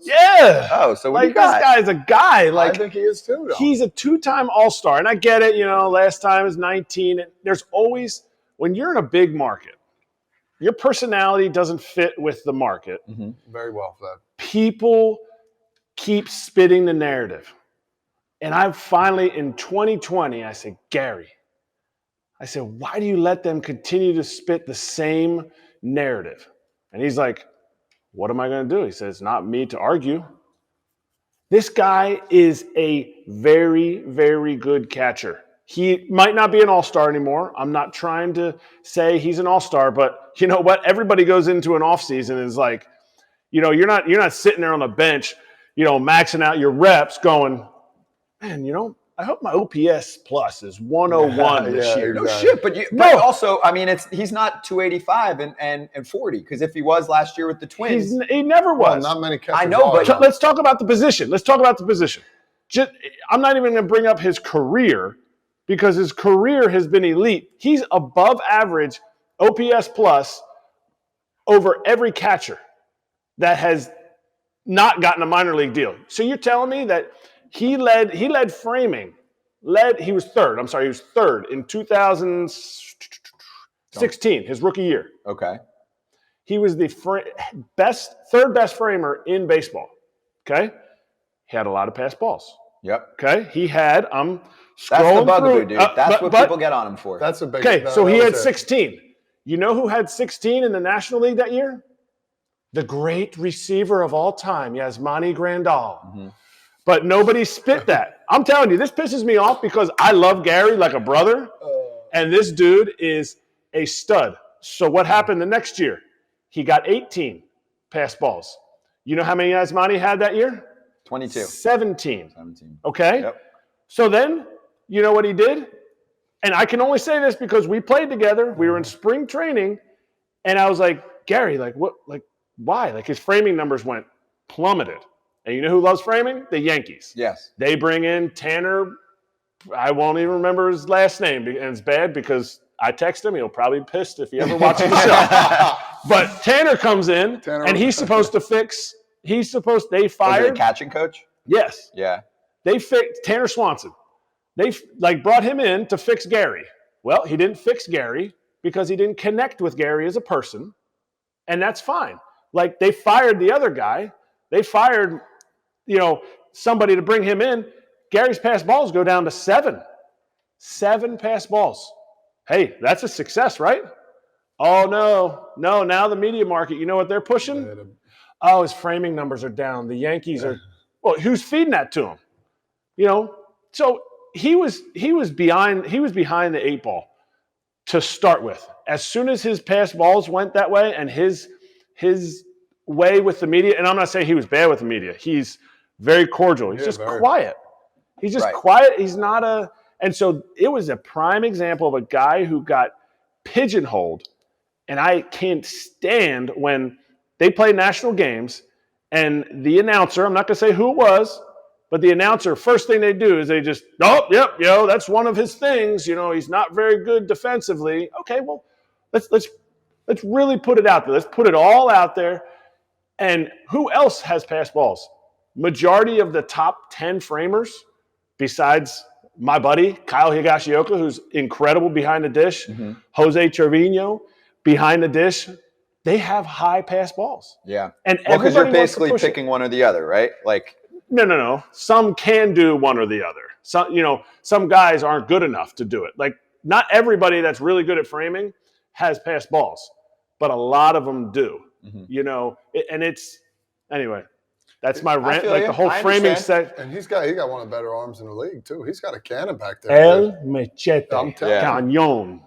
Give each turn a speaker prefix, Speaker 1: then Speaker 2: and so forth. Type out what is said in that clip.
Speaker 1: Yeah.
Speaker 2: Oh, so what
Speaker 1: like
Speaker 2: do you got?
Speaker 1: this guy's a guy. Like
Speaker 3: I think he is too, though.
Speaker 1: he's a 2-time All-Star. And I get it, last time is 19. There's always, when you're in a big market, your personality doesn't fit with the market.
Speaker 2: Mm-hmm.
Speaker 3: Very well said.
Speaker 1: People keep spitting the narrative. And I finally, in 2020, I said, Gary, why do you let them continue to spit the same narrative? And he's like, what am I going to do? He says, it's not me to argue. This guy is a very, very good catcher. He might not be an all-star anymore. I'm not trying to say he's an all-star, but you know what? Everybody goes into an offseason and is like, you're not sitting there on the bench, maxing out your reps going, man, I hope my OPS plus is 101 this year.
Speaker 2: No shit, but also, I mean, he's not 285 and 40, because if he was last year with the Twins,
Speaker 1: he never was.
Speaker 3: Well, not many catchers.
Speaker 2: I know, but
Speaker 1: let's talk about the position. I'm not even going to bring up his career because his career has been elite. He's above average OPS plus over every catcher that has not gotten a minor league deal. So you're telling me that he led framing. He was third. I'm sorry, he was third in 2016, his rookie year.
Speaker 2: Okay.
Speaker 1: He was the third best framer in baseball. Okay? He had a lot of pass balls.
Speaker 2: Yep.
Speaker 1: Okay? He had, I'm scrolling
Speaker 2: That's the bugaboo,
Speaker 1: through,
Speaker 2: dude. That's what people get on him for.
Speaker 3: That's a big.
Speaker 1: Okay, so he had 16. You know who had 16 in the National League that year? The great receiver of all time, Yasmani Grandal.
Speaker 2: Mm-hmm.
Speaker 1: But nobody spit that. I'm telling you, this pisses me off because I love Gary like a brother, and this dude is a stud. So what happened the next year? He got 18 pass balls. You know how many Yasmani had that year?
Speaker 2: 22.
Speaker 1: 17. Okay?
Speaker 2: Yep.
Speaker 1: So then, you know what he did? And I can only say this because we played together. We were in spring training, and I was like, Gary, why? His framing numbers went plummeted. And you know who loves framing? The Yankees.
Speaker 2: Yes.
Speaker 1: They bring in Tanner. I won't even remember his last name, and it's bad because I text him. He'll probably be pissed if he ever watches the show. But Tanner comes in, and he's supposed to fix. They fired.
Speaker 2: Was it a catching coach?
Speaker 1: Yes.
Speaker 2: Yeah.
Speaker 1: They fixed Tanner Swanson. They brought him in to fix Gary. Well, he didn't fix Gary because he didn't connect with Gary as a person, and that's fine. They fired the other guy. They fired, somebody to bring him in. Gary's pass balls go down to 7. 7 pass balls. Hey, that's a success, right? Oh, no. Now the media market, you know what they're pushing? Oh, his framing numbers are down. The Yankees are – well, who's feeding that to him? So he was behind the 8 ball to start with. As soon as his pass balls went that way and his way with the media, and I'm not saying he was bad with the media. He's very cordial. He's just quiet. He's just quiet. He's not a – and so it was a prime example of a guy who got pigeonholed, and I can't stand when they play national games and the announcer – I'm not going to say who it was – but the announcer, first thing they do is they just, that's one of his things. He's not very good defensively. Okay, well, let's really put it out there. Let's put it all out there. And who else has pass balls? Majority of the top 10 framers, besides my buddy, Kyle Higashioka, who's incredible behind the dish, Jose Trevino, behind the dish, they have high pass balls.
Speaker 2: Yeah.
Speaker 1: And
Speaker 2: because you're basically picking one or the other, right?
Speaker 1: No. Some can do one or the other. Some guys aren't good enough to do it. Not everybody that's really good at framing has pass balls, but a lot of them do. Anyway. That's my rant. The whole framing set.
Speaker 3: And he got one of the better arms in the league too. He's got a cannon back there.
Speaker 1: El Machete Cañón.